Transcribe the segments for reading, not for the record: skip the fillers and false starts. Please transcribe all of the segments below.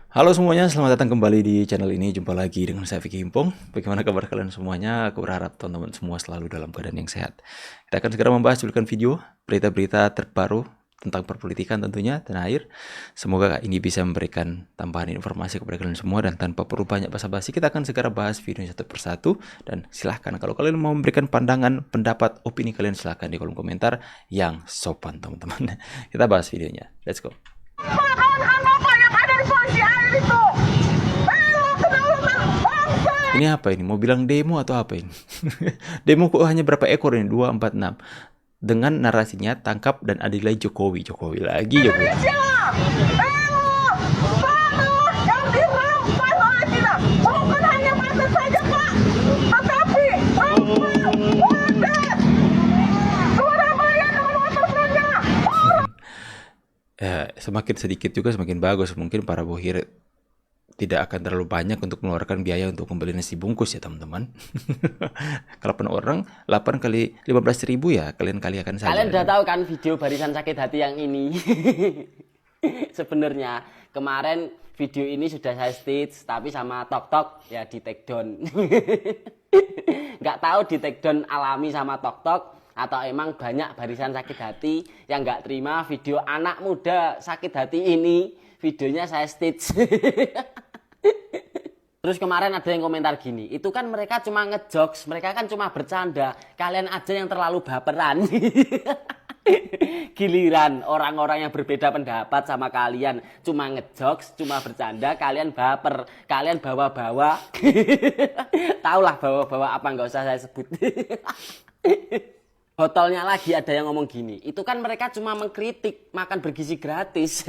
Halo semuanya, selamat datang kembali di channel ini. Jumpa lagi dengan saya Vicky Himpong. Bagaimana kabar kalian semuanya? Aku berharap teman-teman semua selalu dalam keadaan yang sehat. Kita akan segera membahas cuplikan video, berita-berita terbaru tentang perpolitikan tentunya tanah air. Semoga ini bisa memberikan tambahan informasi kepada kalian semua, dan tanpa perlu banyak basa-basi kita akan segera bahas videonya satu persatu. Dan silahkan kalau kalian mau memberikan pandangan, pendapat, opini kalian silahkan di kolom komentar yang sopan teman-teman. Kita bahas videonya. Let's go. Ini apa ini? Mau bilang demo atau apa ini? Demo kok hanya berapa ekor ini? 2, 4, 6. Dengan narasinya tangkap dan adilai Jokowi. Jokowi lagi, Jokowi. Semakin sedikit juga semakin bagus. Mungkin para bohir tidak akan terlalu banyak untuk mengeluarkan biaya untuk membeli nasi bungkus ya teman-teman. Kalau 8 orang 8 kali 15.000 ya kalian kaliakan saja. Kalian udah tahu kan video barisan sakit hati yang ini. Sebenarnya kemarin video ini sudah saya stage tapi sama Tok ya di take down. Nggak tahu di take down alami sama Tok atau emang banyak barisan sakit hati yang nggak terima video anak muda sakit hati ini. Videonya saya stage. Terus kemarin ada yang komentar gini, itu kan mereka cuma ngejokes, mereka kan cuma bercanda, kalian aja yang terlalu baperan. Giliran orang-orang yang berbeda pendapat sama kalian cuma ngejokes, cuma bercanda, kalian baper, kalian bawa-bawa. Taulah bawa-bawa apa, nggak usah saya sebut. Botolnya lagi ada yang ngomong gini, itu kan mereka cuma mengkritik makan bergizi gratis.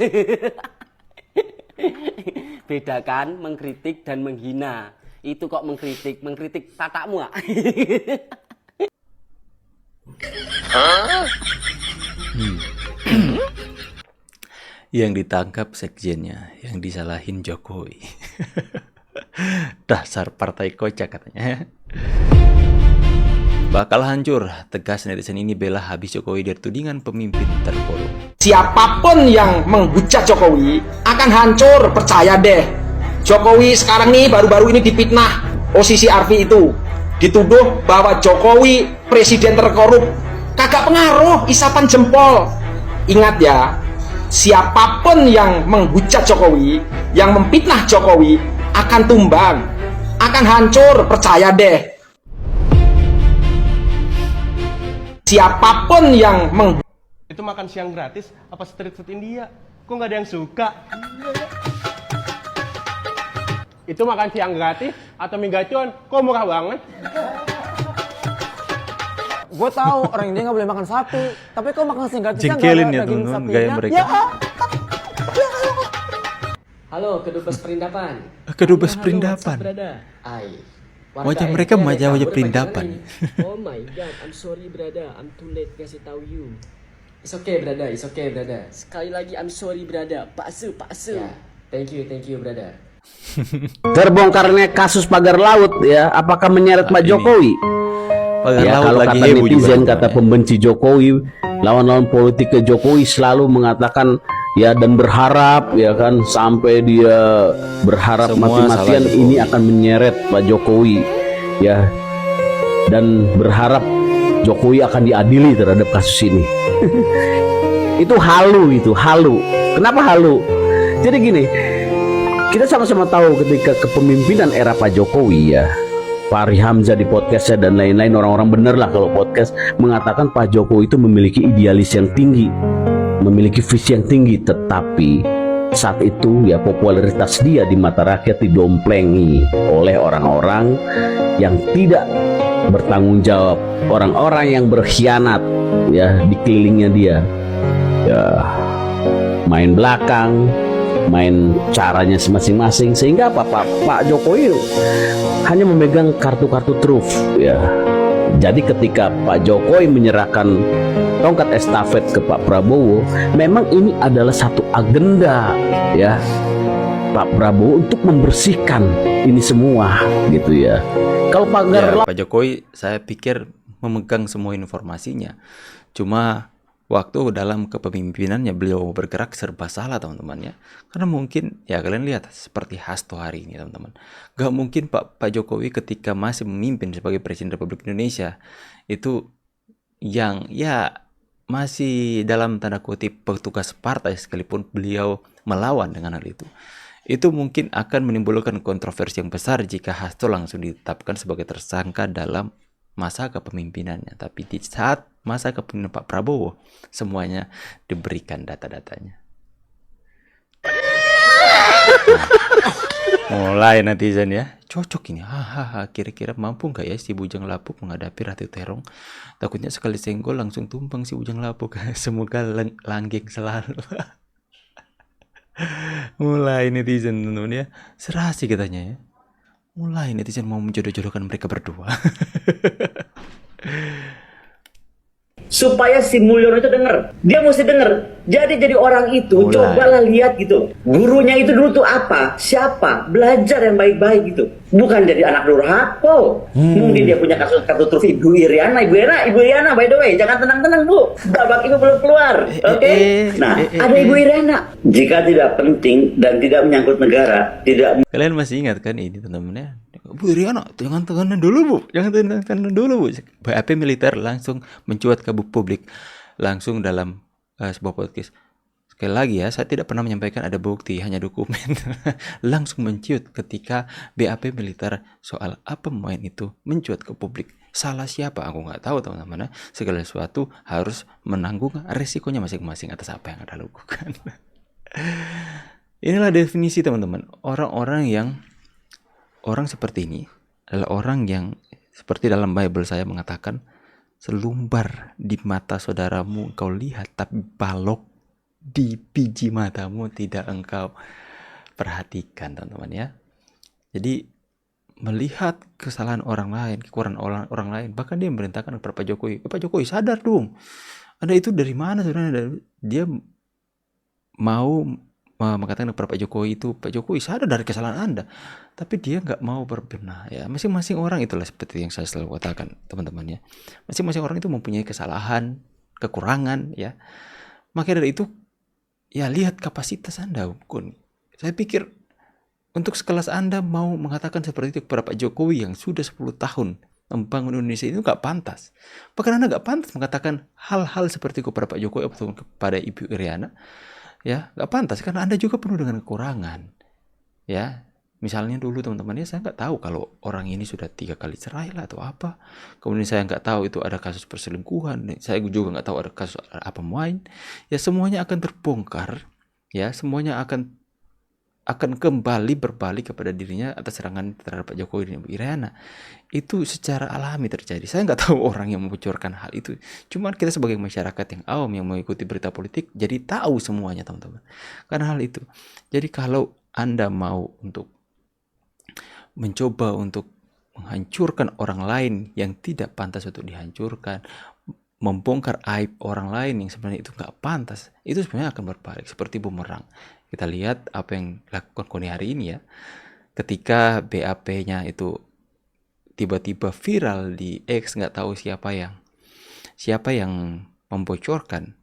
Bedakan mengkritik dan menghina. Itu kok mengkritik tatakmu ah. Yang ditangkap sekjennya, yang disalahin Jokowi. Dasar partai kocak katanya. Bakal hancur, tegas netizen ini bela habis Jokowi dari tudingan pemimpin terkorup. Siapapun yang menghujat Jokowi akan hancur, percaya deh. Jokowi sekarang nih baru-baru ini dipitnah posisi Arfi itu. Dituduh bahwa Jokowi presiden terkorup. Kagak pengaruh isapan jempol. Ingat ya, siapapun yang menghujat Jokowi, yang memfitnah Jokowi akan tumbang, akan hancur, percaya deh. Siapapun yang itu makan siang gratis apa street food India? Kok nggak ada yang suka? Itu makan siang gratis atau mie gacon? Kok murah banget? Gue tahu orang India nggak boleh makan sapi, tapi kok makan siang gratisnya nggak Jengkelin ada ya daging teman-teman sapinya? gaya mereka. Ya, Halo, Kedubes Perindapan. Kedubes Perindapan. Ai. Wajah mereka wajah perindapan. Oh my god, I'm sorry brother, I'm too late kasih tahu you. It's okay, brother. Sekali lagi I'm sorry brother, Pak Su. Ya, thank you, brother. Terbongkarnya kasus pagar laut ya, apakah menyeret Pak Jokowi? Pagar Ya, laut kalau lagi kata heboh netizen, juga. kata pembenci Jokowi, lawan-lawan politik ke Jokowi selalu mengatakan ya, dan berharap ya kan, sampai dia berharap Semua mati-matian salah ini Jokowi. akan menyeret Pak Jokowi ya, dan berharap Jokowi akan diadili terhadap kasus ini. Itu halu. Kenapa halu? Jadi gini, kita sama-sama tahu ketika kepemimpinan era Pak Jokowi ya, Fahri Hamzah di podcastnya dan lain-lain, orang-orang bener lah kalau podcast, mengatakan Pak Jokowi itu memiliki idealis yang tinggi, memiliki visi yang tinggi, tetapi saat itu ya popularitas dia di mata rakyat didomplengi oleh orang-orang yang tidak bertanggung jawab, orang-orang yang berkhianat ya di kelilingnya dia ya, main belakang, main caranya masing-masing, sehingga Pak Jokowi hanya memegang kartu-kartu truf ya. Jadi ketika Pak Jokowi menyerahkan tongkat estafet ke Pak Prabowo, memang ini adalah satu agenda ya Pak Prabowo untuk membersihkan ini semua gitu ya. Kalau pagar Ya, Pak Jokowi saya pikir memegang semua informasinya. Cuma waktu dalam kepemimpinannya beliau bergerak serba salah teman-teman ya. Karena mungkin ya kalian lihat seperti Hasto hari ini teman-teman. Gak mungkin Pak Jokowi ketika masih memimpin sebagai Presiden Republik Indonesia itu yang ya masih dalam tanda kutip petugas partai sekalipun beliau melawan dengan hal itu mungkin akan menimbulkan kontroversi yang besar jika Hasto langsung ditetapkan sebagai tersangka dalam masa kepemimpinannya. Tapi di saat masa kepemimpinan Pak Prabowo, semuanya diberikan data-datanya. Mulai netizen ya, cocok ini, hahaha, kira-kira mampu nggak ya si Bujang Lapuk menghadapi Ratu Terong? Takutnya sekali senggol langsung tumpang si Bujang Lapuk. Semoga langgeng selalu. Mulai netizen teman-teman ya, serasi katanya ya. Mulai netizen mau menjodoh-jodohkan mereka berdua. Supaya si Mulyono itu denger, dia mesti denger. Jadi orang itu cobalah lihat gitu, gurunya itu dulu tuh apa, siapa, belajar yang baik-baik gitu, bukan jadi anak durhaka. Mungkin dia punya kasus kartu truf Ibu Iriana by the way, jangan tenang-tenang Bu, babak ibu belum keluar, oke? Nah, ada Ibu Iriana. Jika tidak penting dan tidak menyangkut negara, tidak. Kalian masih ingat kan ini teman-teman ya? Bu Iriana, jangan tekan dulu Bu, BAP militer langsung mencuat ke publik, langsung dalam sebuah podcast. Sekali lagi ya, saya tidak pernah menyampaikan ada bukti, hanya dokumen. Langsung mencuat ketika BAP militer soal apa pemain itu mencuat ke publik. Salah siapa? Aku nggak tahu teman-teman. Segala sesuatu harus menanggung resikonya masing-masing atas apa yang Anda lakukan. Inilah definisi teman-teman. Orang seperti ini adalah orang yang seperti dalam Bible saya mengatakan, selumbar di mata saudaramu engkau lihat, tapi balok di biji matamu tidak engkau perhatikan teman-teman ya. Jadi melihat kesalahan orang lain, kekurangan orang lain, bahkan dia memerintahkan kepada Pak Jokowi, Pak Jokowi sadar dong, Anda itu dari mana sebenarnya? Dia mau mengatakan kepada Pak Jokowi itu, Pak Jokowi sadar dari kesalahan Anda, tapi dia nggak mau berbenah ya. Masing-masing orang itulah seperti yang saya selalu katakan teman-teman ya, masing-masing orang itu mempunyai kesalahan, kekurangan ya. Maka dari itu ya lihat kapasitas Anda. Saya pikir untuk sekelas Anda mau mengatakan seperti itu kepada Pak Jokowi yang sudah 10 tahun membangun Indonesia, itu nggak pantas. Bahkan Anda nggak pantas mengatakan hal-hal seperti itu kepada Pak Jokowi atau kepada Ibu Iriana. Ya, nggak pantas karena Anda juga penuh dengan kekurangan. Ya, misalnya dulu teman-teman ya, saya nggak tahu kalau orang ini sudah 3 kali cerai lah atau apa. Kemudian saya nggak tahu itu ada kasus perselingkuhan. Saya juga nggak tahu ada kasus apa main. Ya, semuanya akan terbongkar. Ya, semuanya akan kembali berbalik kepada dirinya atas serangan terhadap Pak Jokowi dan Ibu Iriana. Itu secara alami terjadi. Saya nggak tahu orang yang membocorkan hal itu. Cuma kita sebagai masyarakat yang awam yang mengikuti berita politik jadi tahu semuanya teman-teman. Karena hal itu. Jadi kalau Anda mau untuk mencoba untuk menghancurkan orang lain yang tidak pantas untuk dihancurkan, membongkar aib orang lain yang sebenarnya itu nggak pantas, itu sebenarnya akan berbalik seperti bumerang. Kita lihat apa yang dilakukan Koni hari ini ya, ketika BAP-nya itu tiba-tiba viral di X, nggak tahu siapa yang membocorkan,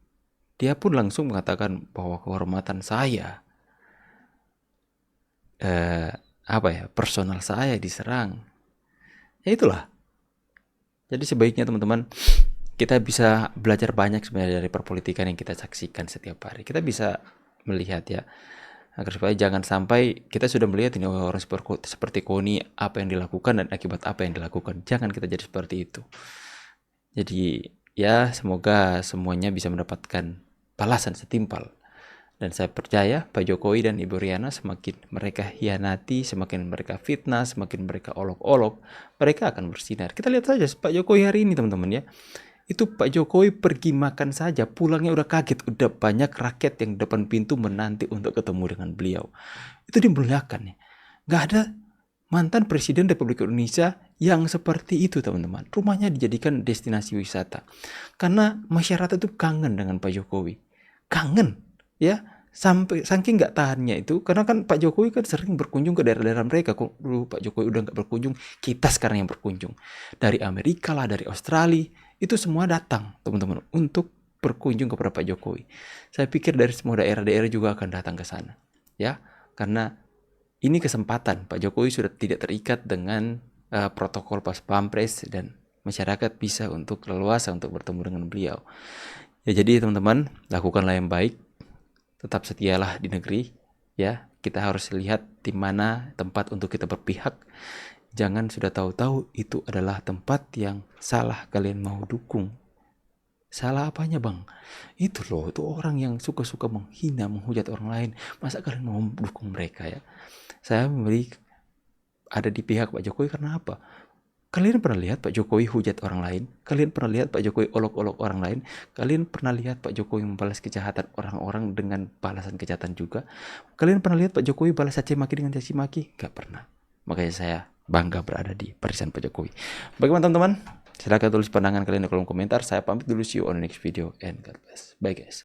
dia pun langsung mengatakan bahwa kehormatan saya, personal saya diserang. Ya itulah. Jadi sebaiknya teman-teman kita bisa belajar banyak sebenarnya dari perpolitikan yang kita saksikan setiap hari. Kita bisa melihat ya, agar supaya jangan sampai kita sudah melihat ini orang seperti Koni, apa yang dilakukan dan akibat apa yang dilakukan. Jangan kita jadi seperti itu. Jadi ya semoga semuanya bisa mendapatkan balasan setimpal. Dan saya percaya Pak Jokowi dan Ibu Iriana semakin mereka hianati, semakin mereka fitnah, semakin mereka olok-olok, mereka akan bersinar. Kita lihat saja Pak Jokowi hari ini teman-teman ya. Itu Pak Jokowi pergi makan saja, pulangnya udah kaget, udah banyak rakyat yang depan pintu menanti untuk ketemu dengan beliau. Itu dimuliakan ya. Gak ada mantan Presiden Republik Indonesia yang seperti itu teman-teman. Rumahnya dijadikan destinasi wisata. Karena masyarakat itu kangen dengan Pak Jokowi. Kangen ya. Sampai saking nggak tahannya itu, karena kan Pak Jokowi kan sering berkunjung ke daerah-daerah mereka. Kok dulu Pak Jokowi udah nggak berkunjung, kita sekarang yang berkunjung. Dari Amerika lah, dari Australia, itu semua datang teman-teman untuk berkunjung kepada Pak Jokowi. Saya pikir dari semua daerah-daerah juga akan datang ke sana, ya, karena ini kesempatan. Pak Jokowi sudah tidak terikat dengan protokol pas pampres dan masyarakat bisa untuk leluasa untuk bertemu dengan beliau. Ya, jadi teman-teman, lakukanlah yang baik, tetap setialah di negeri, ya. Kita harus lihat di mana tempat untuk kita berpihak. Jangan sudah tahu-tahu itu adalah tempat yang salah kalian mau dukung. Salah apanya bang? Itu loh, itu orang yang suka-suka menghina, menghujat orang lain. Masa kalian mau dukung mereka ya? Saya ada di pihak Pak Jokowi karena apa? Kalian pernah lihat Pak Jokowi hujat orang lain? Kalian pernah lihat Pak Jokowi olok-olok orang lain? Kalian pernah lihat Pak Jokowi membalas kejahatan orang-orang dengan balasan kejahatan juga? Kalian pernah lihat Pak Jokowi balas caci maki dengan caci maki? Gak pernah. Makanya saya bangga berada di barisan Pak Jokowi. Bagaimana teman-teman? Silahkan tulis pandangan kalian di kolom komentar. Saya pamit dulu, see you on the next video and God bless. Bye guys.